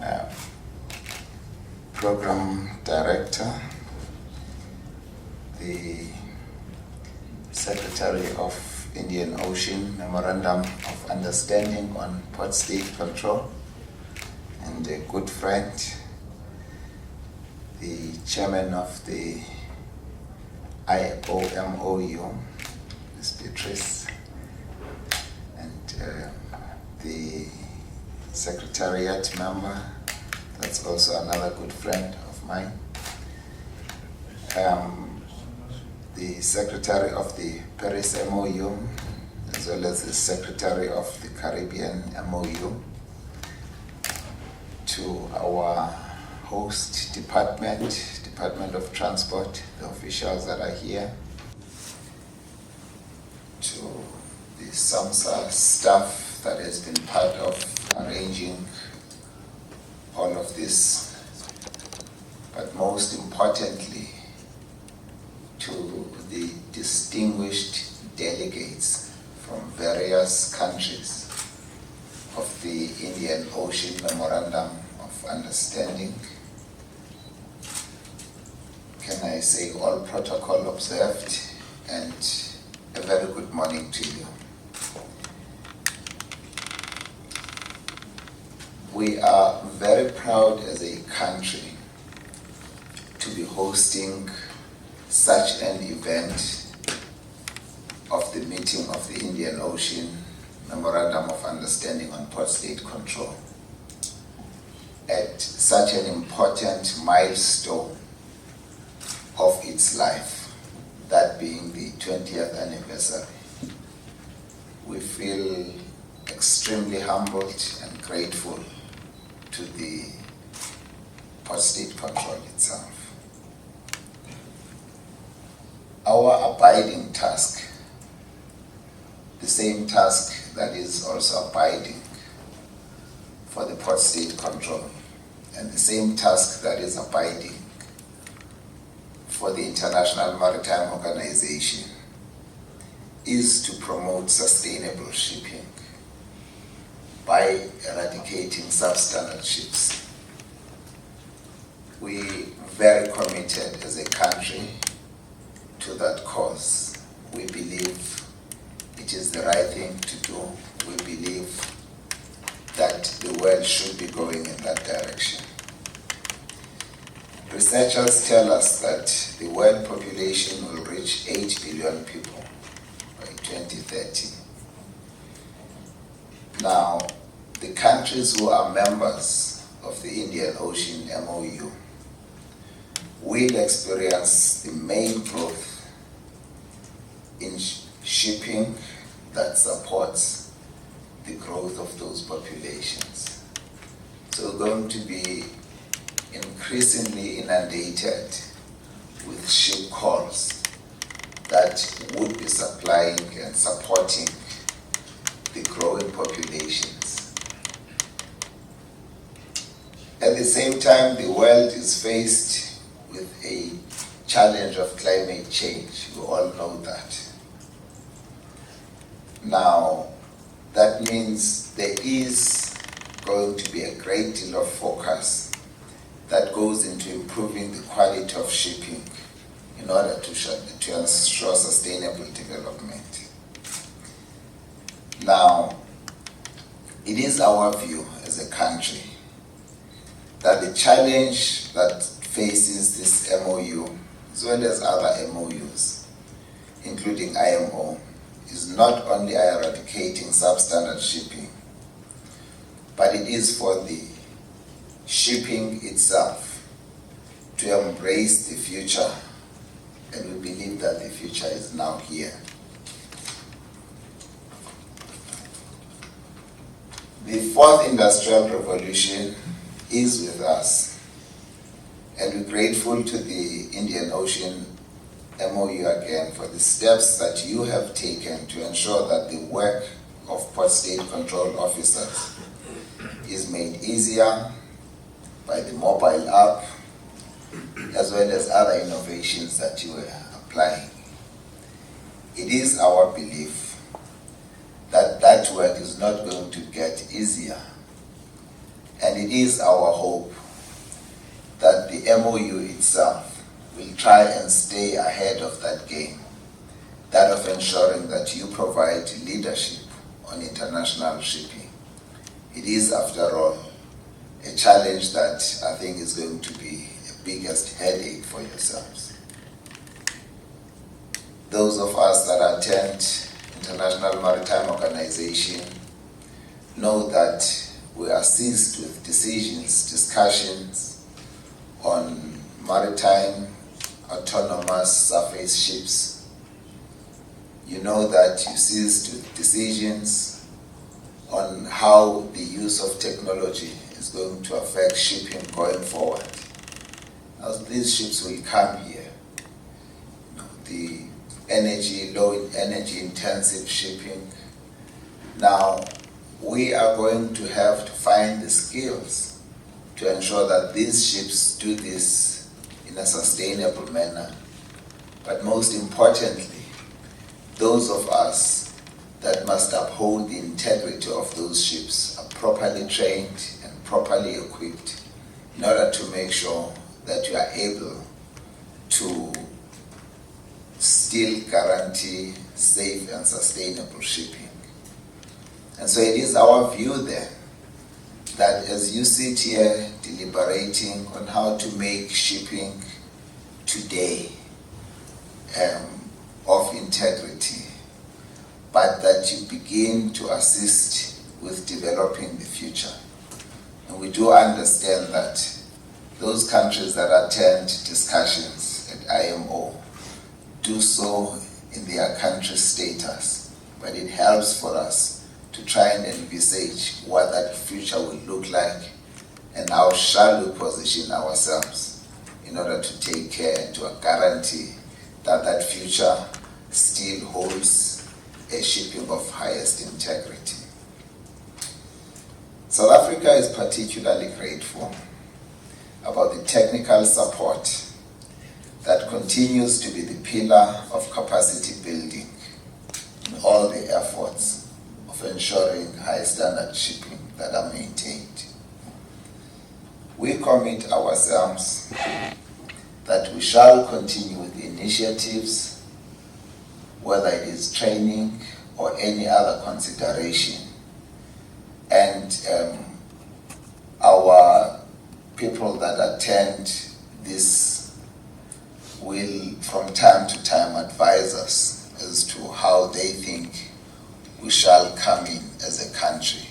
uh, Program Director, the Secretary of Indian Ocean Memorandum of Understanding on Port State Control, and a good friend, the Chairman of the IOMOU, Ms. Beatrice, and the Secretariat member, that's also another good friend of mine. The Secretary of the Paris MOU, as well as the Secretary of the Caribbean MOU, to our host department, Department of Transport, the officials that are here, to the SAMSA staff that has been part of arranging all of this, but most importantly, to the distinguished delegates from various countries of the Indian Ocean Memorandum of Understanding. Can I say all protocol observed, and a very good morning to you. We are very proud as a country to be hosting such an event of the meeting of the Indian Ocean Memorandum of Understanding on Port State Control at such an important milestone of its life, that being the 20th anniversary. We feel extremely humbled and grateful to the Port State Control itself. Our abiding task, the same task that is also abiding for the Port State Control, and the same task that is abiding for the International Maritime Organization, is to promote sustainable shipping by eradicating substandard ships. We are very committed as a country to that cause. We believe it is the right thing to do. We believe that the world should be going in that direction. Researchers tell us that the world population will reach 8 billion people by 2030. Now, the countries who are members of the Indian Ocean MOU will experience the main growth in shipping that supports the growth of those populations. So we're going to be increasingly inundated with ship calls that would be supplying and supporting the growing populations. At the same time, the world is faced with a challenge of climate change. We all know that. Now, that means there is going to be a great deal of focus that goes into improving the quality of shipping in order to ensure sustainable development. Now, it is our view as a country that the challenge that faces this MOU, as well as other MOUs, including IMO, is not only eradicating substandard shipping, but it is for the shipping itself to embrace the future, and we believe that the future is now here. The fourth industrial revolution is with us, and we're grateful to the Indian Ocean MOU again for the steps that you have taken to ensure that the work of Port State Control officers is made easier by the mobile app, as well as other innovations that you are applying. It is our belief that that work is not going to get easier And it is our hope that the MOU itself will try and stay ahead of that game, that of ensuring that you provide leadership on international shipping. It is, after all, a challenge that I think is going to be the biggest headache for yourselves. Those of us that attend International Maritime Organization know that we are seized with discussions on maritime autonomous surface ships. You know that you're seized with decisions on how the use of technology is going to affect shipping going forward. As these ships will come here, the low energy intensive shipping. Now, we are going to have to find the skills to ensure that these ships do this in a sustainable manner. But most importantly, those of us that must uphold the integrity of those ships are properly trained and properly equipped in order to make sure that you are able to still guarantee safe and sustainable shipping. And so it is our view then that as you sit here deliberating on how to make shipping today of integrity, but that you begin to assist with developing the future. And we do understand that those countries that attend discussions at IMO do so in their country status, but it helps for us to try and envisage what that future will look like and how shall we position ourselves in order to take care and to guarantee that that future still holds a shipping of highest integrity. South Africa is particularly grateful about the technical support that continues to be the pillar of capacity building in all the efforts of ensuring high standard shipping that are maintained. We commit ourselves that we shall continue with the initiatives, whether it is training or any other consideration. And our people that attend this will from time to time advise us as to how they think we shall come in as a country.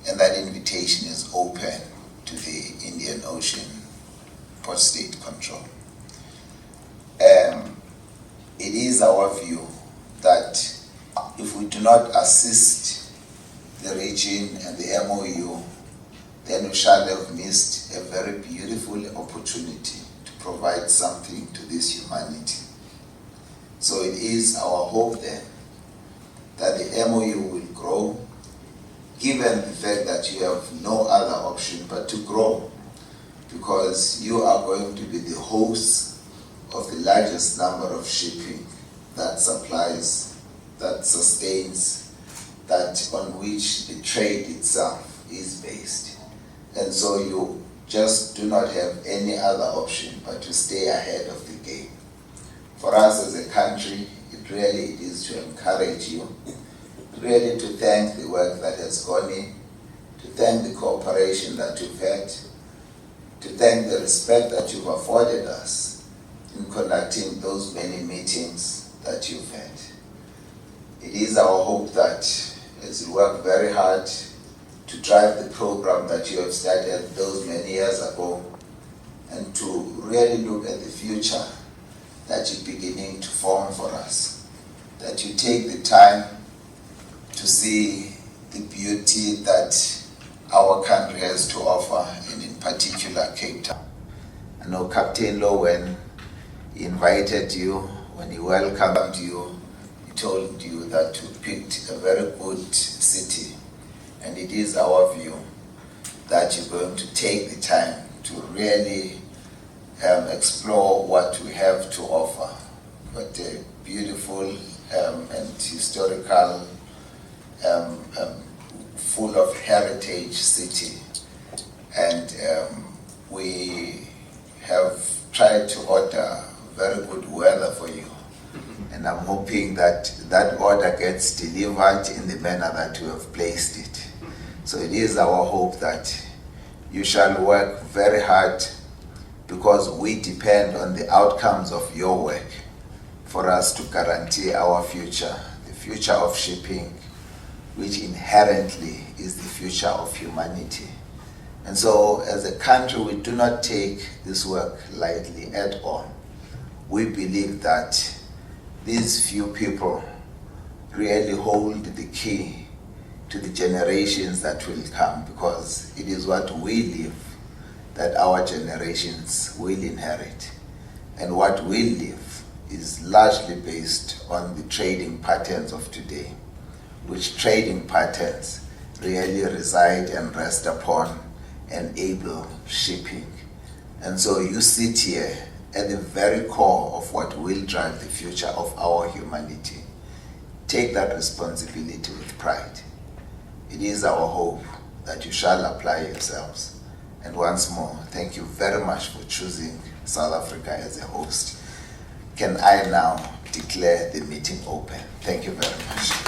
And that invitation is open to the Indian Ocean Port State Control. It is our view that if we do not assist the region and the MOU, then we shall have missed a very beautiful opportunity to provide something to this humanity. So it is our hope then that the MOU will grow, given the fact that you have no other option but to grow, because you are going to be the host of the largest number of shipping that supplies, that sustains, that on which the trade itself is based. And so you just do not have any other option but to stay ahead of the game. For us as a country, it really is to encourage you, really to thank the work that has gone in, to thank the cooperation that you've had, to thank the respect that you've afforded us in conducting those many meetings that you've had. It is our hope that as you work very hard to drive the program that you have started those many years ago, and to really look at the future that you're beginning to form for us, that you take the time to see the beauty that our country has to offer, and in particular Cape Town. I know Captain Low, when he invited you, when he welcomed you, he told you that you picked a very good city. And it is our view that you're going to take the time to really explore what we have to offer. But a beautiful and historical, full of heritage city and we have tried to order very good weather for you. And I'm hoping that that order gets delivered in the manner that you have placed it. So it is our hope that you shall work very hard, because we depend on the outcomes of your work for us to guarantee our future, the future of shipping, which inherently is the future of humanity. And so as a country, we do not take this work lightly at all. We believe that these few people really hold the key to the generations that will come, because it is what we live that our generations will inherit. And what we live is largely based on the trading patterns of today, which trading patterns really reside and rest upon enable shipping. And so you sit here at the very core of what will drive the future of our humanity. Take that responsibility with pride. It is our hope that you shall apply yourselves. And once more, thank you very much for choosing South Africa as a host. Can I now declare the meeting open? Thank you very much.